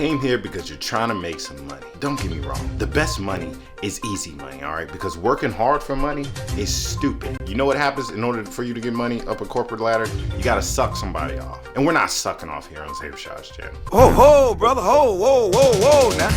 came here because you're trying to make some money. Don't get me wrong, the best money is easy money, all right? Because working hard for money is stupid. You know what happens in order for you to get money up a corporate ladder? You gotta suck somebody off. And we're not sucking off here on Rashod's channel. Ho, ho, brother, ho, whoa, whoa, whoa, now.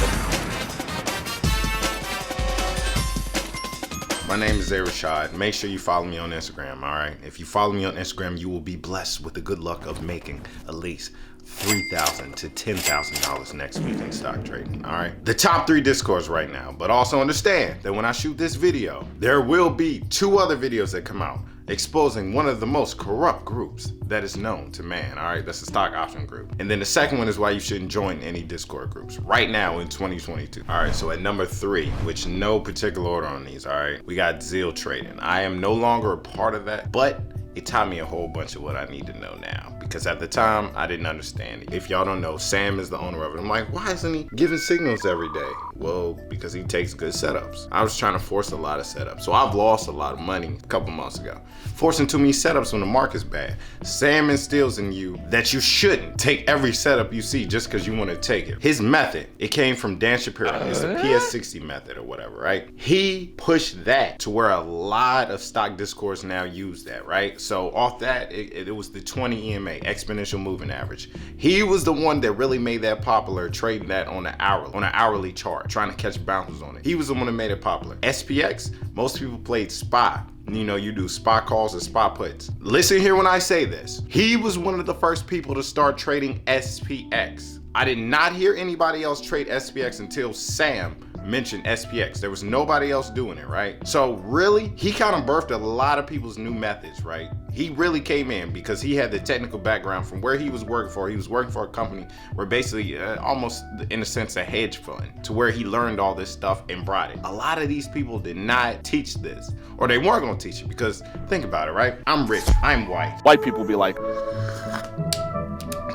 My name is Rashod. Make sure you follow me on Instagram, all right? If you follow me on Instagram, you will be blessed with the good luck of making at least $3,000 to $10,000 next week in stock trading, all right? The top 3 discords right now, but also understand that when I shoot this video, there will be 2 other videos that come out exposing one of the most corrupt groups that is known to man, all right? That's the stock option group. And then the second one is why you shouldn't join any Discord groups right now in 2022. All right, so at number 3, which no particular order on these, all right? We got Zeal trading. I am no longer a part of that, but it taught me a whole bunch of what I need to know now, because at the time I didn't understand it. If y'all don't know, Sam is the owner of it. I'm like, why isn't he giving signals every day? Well, because he takes good setups. I was trying to force a lot of setups. So I've lost a lot of money a couple months ago, forcing too many setups when the market's bad. Sam instills in you that you shouldn't take every setup you see just because you want to take it. His method, it came from Dan Shapiro. It's a PS60 method or whatever, right? He pushed that to where a lot of stock discourse now use that, right? So off that, it was the 20 EMA, exponential moving average. He was the one that really made that popular, trading that on an hourly chart, trying to catch bounces on it. He was the one that made it popular. SPX, most people played SPY. You know, you do SPY calls and SPY puts. Listen here when I say this. He was one of the first people to start trading SPX. I did not hear anybody else trade SPX until Sam mentioned SPX. There was nobody else doing it, right? So really, he kind of birthed a lot of people's new methods, right? He really came in because he had the technical background from where he was working for. He was working for a company where basically almost in a sense a hedge fund, to where he learned all this stuff and brought it. A lot of these people did not teach this, or they weren't gonna teach it, because think about it, right? I'm rich, I'm white. White people be like,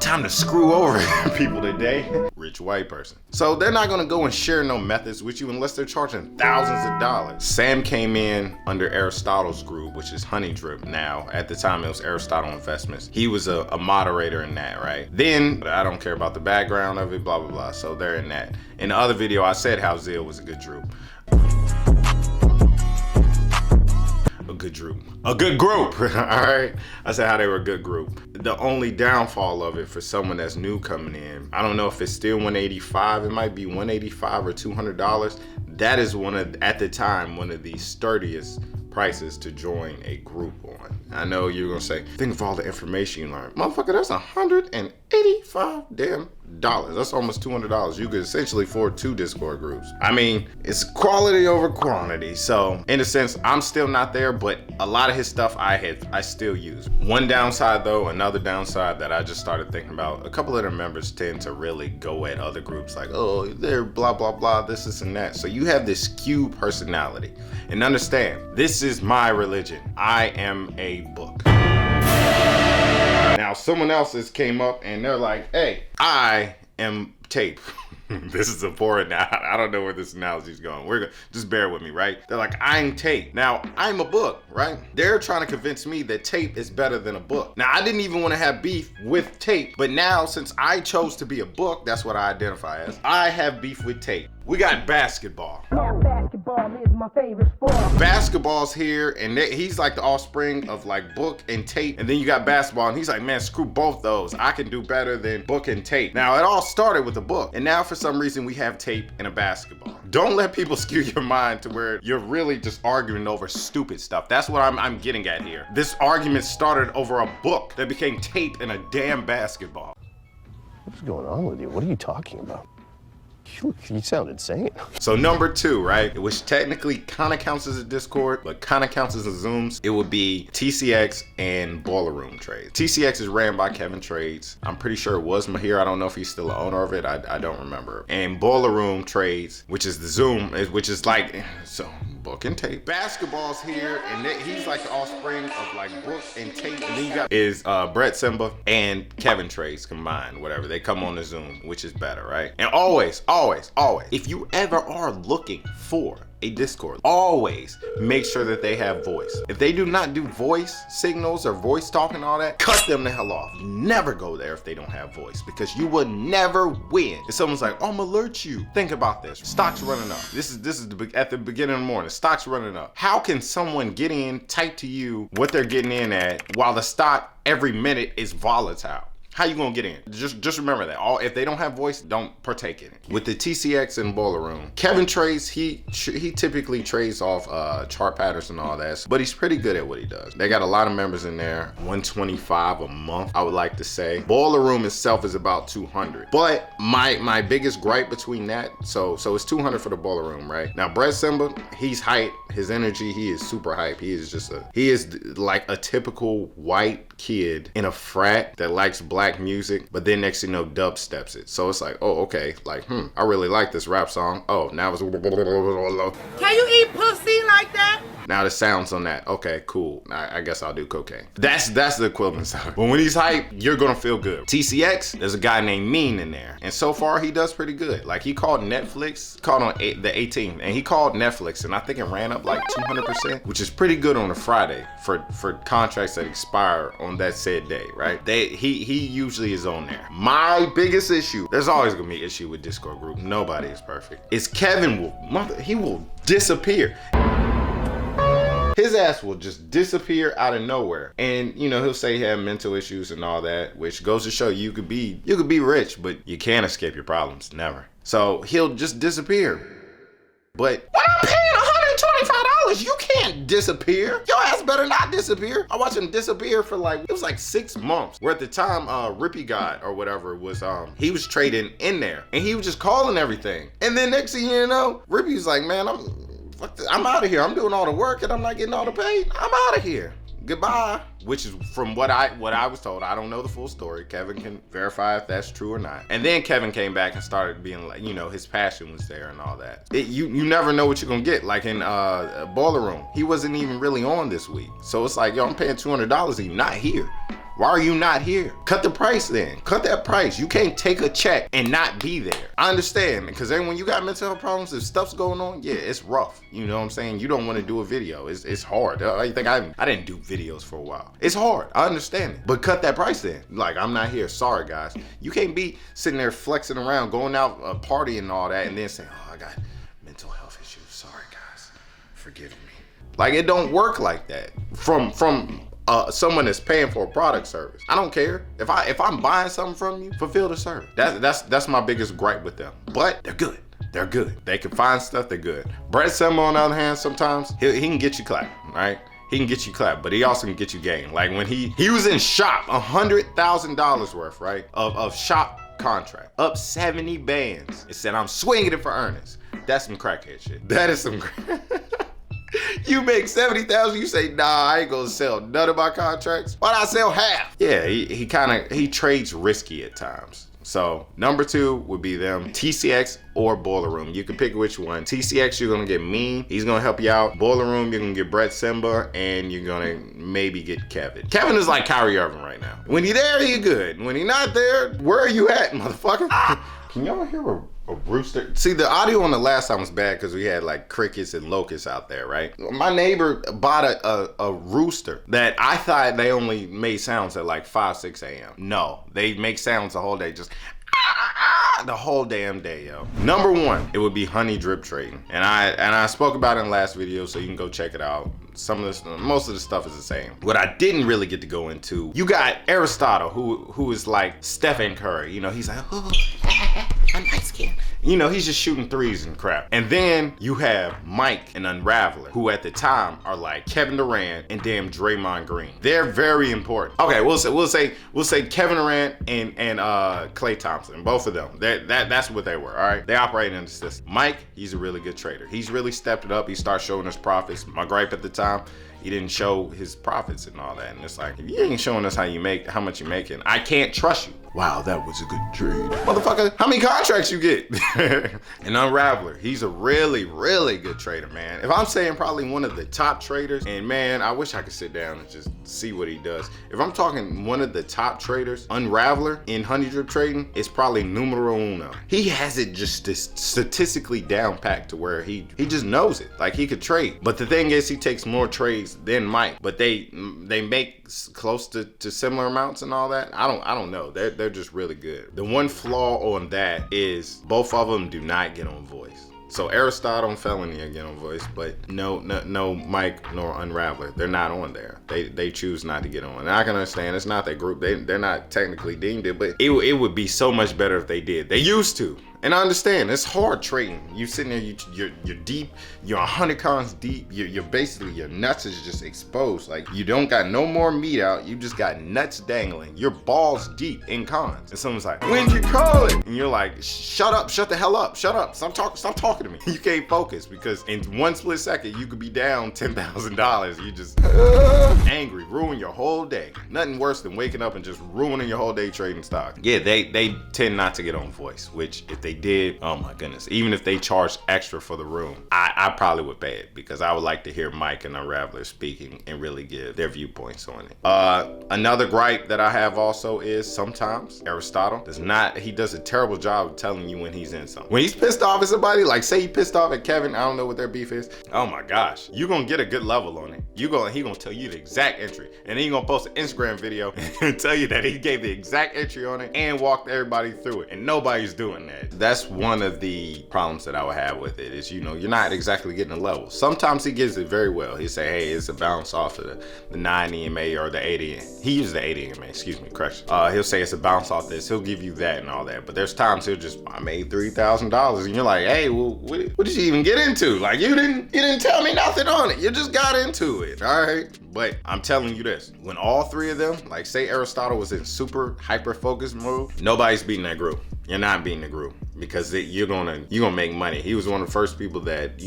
time to screw over people today. Rich white person. So they're not gonna go and share no methods with you unless they're charging thousands of dollars. Sam came in under Aristotle's group, which is Honeydrip now. At the time, it was Aristotle Investments. He was a moderator in that, right? Then, I don't care about the background of it, blah, blah, blah. So they're in that. In the other video, I said how Zeal was a good group. A good group, all right? I said how they were a good group. The only downfall of it for someone that's new coming in, I don't know if it's still 185, it might be 185 or $200. That is at the time, one of the sturdiest prices to join a group on. I know you're gonna say, think of all the information you learned. Motherfucker, that's $185 damn dollars. That's almost $200. You could essentially afford 2 Discord groups. I mean, it's quality over quantity. So in a sense, I'm still not there, but a lot of his stuff I still use. One downside though, another downside that I just started thinking about, a couple of their members tend to really go at other groups like, oh, they're blah, blah, blah, this and that. So you have this skewed personality. And understand, this is my religion. I am a book. Now, someone else has came up and they're like, hey, I am tape. This is important now. I don't know where this analogy is going. Just bear with me, right? They're like, I'm tape. Now, I'm a book, right? They're trying to convince me that tape is better than a book. Now, I didn't even want to have beef with tape, but now since I chose to be a book, that's what I identify as, I have beef with tape. We got basketball. Now basketball is my favorite sport. Basketball's here, and he's like the offspring of like book and tape. And then you got basketball, and he's like, man, screw both those. I can do better than book and tape. Now, it all started with a book, and now for some reason we have tape and a basketball. Don't let people skew your mind to where you're really just arguing over stupid stuff. That's what I'm getting at here. This argument started over a book that became tape and a damn basketball. What's going on with you? What are you talking about? You sound insane. So number 2, right, which technically kind of counts as a Discord, but kind of counts as a Zooms, it would be TCX and Boiler Room Trades. TCX is ran by KevinTrades. I'm pretty sure it was Mahir. I don't know if he's still the owner of it. I don't remember. And Boiler Room Trades, which is the Zoom, which is like, so book and tape. Basketball's here, and he's like the offspring of like book and tape. And then you got is Brett Simba and KevinTrades combined, whatever. They come on the Zoom, which is better, right? And always, if you ever are looking for a Discord. Always make sure that they have voice. If they do not do voice signals or voice talking and all that, cut them the hell off. Never go there if they don't have voice, because you will never win. If someone's like, I'm alert you. Think about this. Stock's running up. This is at the beginning of the morning. Stock's running up. How can someone get in, type to you what they're getting in at while the stock every minute is volatile? How you gonna get in? Just remember that. If they don't have voice, don't partake in it. With the TCX and Boiler Room, KevinTrades, he typically trades off chart patterns and all that, but he's pretty good at what he does. They got a lot of members in there, 125 a month, I would like to say. Boiler Room itself is about 200. But my biggest gripe between that, so it's 200 for the Boiler Room, right? Now, Brett Simba, he's hype. His energy, he is super hype. He is like a typical white kid in a frat that likes black music, but then next thing you know, dub steps it. So it's like, oh, okay, like, I really like this rap song. Oh, now it's Can you eat pussy like that? now the sounds on that. Okay, cool. I guess I'll do cocaine. That's the equivalent sound. But when he's hype, you're gonna feel good. TCX, there's a guy named Mean in there, and so far he does pretty good. Like, he called Netflix, called on the 18th, and he called Netflix, and I think it ran up like 200%, which is pretty good on a Friday for contracts that expire on that said day, right? He usually is on there. My biggest issue, there's always gonna be an issue with Discord group. Nobody is perfect. Is Kevin will disappear. His ass will just disappear out of nowhere. And he'll say he had mental issues and all that, which goes to show you could be rich, but you can't escape your problems. Never. So he'll just disappear. But when I'm paying $125, you can't disappear. Your ass better not disappear. I watched him disappear for it was like 6 months. Where at the time, Rippy God or whatever was, he was trading in there, and he was just calling everything. And then next thing you know, Rippy was like, man, I'm out of here. I'm doing all the work and I'm not getting all the pay. I'm out of here. Goodbye. Which is from what I was told. I don't know the full story. Kevin can verify if that's true or not. And then Kevin came back and started being like, his passion was there and all that. You never know what you're gonna get. Like in Boiler Room, he wasn't even really on this week. So it's like, yo, I'm paying $200. He's not here. Why are you not here? Cut the price then. Cut that price. You can't take a check and not be there. I understand, because then when you got mental health problems, if stuff's going on, yeah, it's rough. You know what I'm saying? You don't want to do a video. It's hard. I think I didn't do videos for a while. It's hard. I understand it. But cut that price then. Like, I'm not here. Sorry, guys. You can't be sitting there flexing around, going out partying and all that, and then saying, oh, I got mental health issues. Sorry, guys. Forgive me. Like, it don't work like that. From someone that's paying for a product service. I don't care. If I'm buying something from you, fulfill the service. That's my biggest gripe with them. But they're good. They're good. They can find stuff, they're good. Brett Simba, on the other hand, sometimes he can get you clapped, right? He can get you clapped, but he also can get you game. Like when he was in shop, $100,000 worth, right? Of shop contract, up 70 bands. It said, I'm swinging it for earnings. That's some crackhead shit. That is some You make 70,000, you say, nah, I ain't gonna sell none of my contracts. Why not sell half? Yeah, he trades risky at times. So number 2 would be them, TCX or Boiler Room. You can pick which one. TCX, you're gonna get Mean. He's gonna help you out. Boiler Room, you're gonna get Brett Simba, and you're gonna maybe get Kevin. Kevin is like Kyrie Irving right now. When he there, he good. When he not there, where are you at, motherfucker? Can y'all hear a rooster? See, the audio on the last time was bad because we had like crickets and locusts out there, right? My neighbor bought a rooster that I thought they only made sounds at like 5, 6 a.m. No, they make sounds the whole day, just the whole damn day, yo. Number 1, it would be Honeydrip trading. And I spoke about it in the last video, so you can go check it out. Most of the stuff is the same. What I didn't really get to go into, you got Aristotle, who is like Stephen Curry. He's like, oh, I'm light skinned. He's just shooting threes and crap. And then you have Mike and Unraveler, who at the time are like Kevin Durant and damn Draymond Green. They're very important. Okay, we'll say Kevin Durant and Klay Thompson, both of them. That's what they were. All right, they operate in the system. Mike, he's a really good trader. He's really stepped it up. He started showing us profits. My gripe at the time, he didn't show his profits and all that. And it's like, if you ain't showing us how much you're making, I can't trust you. Wow, that was a good trade. Motherfucker, how many contracts you get? An Unraveler, he's a really, really good trader, man. If I'm saying probably one of the top traders, and man, I wish I could sit down and just see what he does. If I'm talking one of the top traders, Unraveler in Honeydrip trading, it's probably numero uno. He has it just statistically down packed to where he just knows it. Like, he could trade. But the thing is, he takes more trades than Mike, but they make close to similar amounts and all that. I don't know. They're just really good. The one flaw on that is both of them do not get on voice. So Aristotle and Felony are getting on voice, but no Mike nor Unraveler. They're not on there. They choose not to get on. And I can understand it's not their group. They're not technically deemed it, but it would be so much better if they did. They used to. And I understand it's hard trading. You sitting there, you're deep, you're 100 cons deep. You're basically, your nuts is just exposed. Like, you don't got no more meat out. You just got nuts dangling. Your balls deep in cons. And someone's like, when'd you call it? And you're like, shut up, shut the hell up, shut up. Stop talking to me. You can't focus because in one split second you could be down $10,000. You just angry, ruin your whole day. Nothing worse than waking up and just ruining your whole day trading stock. Yeah, they tend not to get on voice, which if they did, oh my goodness, even if they charged extra for the room, I probably would pay it because I would like to hear Mike and Unraveler speaking and really give their viewpoints on it. Another gripe that I have also is sometimes Aristotle does a terrible job of telling you when he's in something. When he's pissed off at somebody, like say he pissed off at Kevin, I don't know what their beef is. Oh my gosh, you're gonna get a good level on it. He gonna tell you the exact entry, and then he gonna post an Instagram video and tell you that he gave the exact entry on it and walked everybody through it, and nobody's doing that. That's one of the problems that I would have with it is, you're not exactly getting a level. Sometimes he gives it very well. He say, hey, it's a bounce off of the 9 EMA or the 80. He uses the 80 EMA, excuse me, correction. He'll say it's a bounce off this. He'll give you that and all that. But there's times he'll just, I made $3,000, and you're like, hey, well, what did you even get into? Like, you didn't tell me nothing on it. You just got into it, all right? But I'm telling you this, when all three of them, like say Aristotle was in super hyper focused mode, nobody's beating that group. You're not beating the group because you're gonna make money. He was one of the first people that,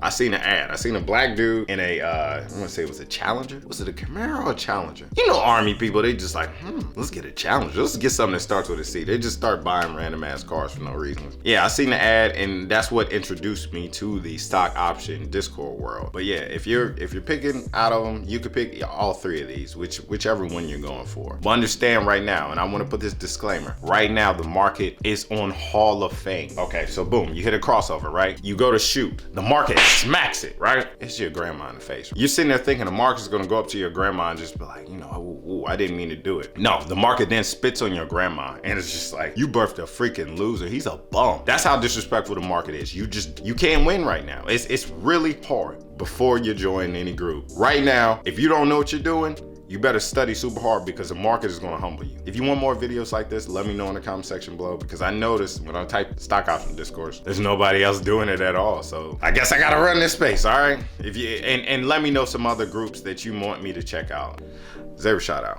I seen an ad. I seen a black dude in a, I want to say it was a Challenger. Was it a Camaro or a Challenger? Army people, they just like, let's get a Challenger. Let's get something that starts with a C. They just start buying random ass cars for no reason. Yeah, I seen the ad, and that's what introduced me to the stock option Discord world. But yeah, if you're picking out of them, you could pick all three of these, whichever one you're going for. But understand right now, and I want to put this disclaimer, right now the market is on Hall of Fame. Okay, so boom, you hit a crossover, right? You go to shoot, the market smacks it, right? It's your grandma in the face. You're sitting there thinking the market's gonna go up to your grandma and just be like, ooh, I didn't mean to do it. No, the market then spits on your grandma, and it's just like, you birthed a freaking loser. He's a bum. That's how disrespectful the market is. You can't win right now. It's really hard before you join any group. Right now, if you don't know what you're doing, you better study super hard because the market is gonna humble you. If you want more videos like this, let me know in the comment section below, because I noticed when I type stock option discourse, there's nobody else doing it at all. So I guess I gotta run this space, all right? And let me know some other groups that you want me to check out. Rashod out.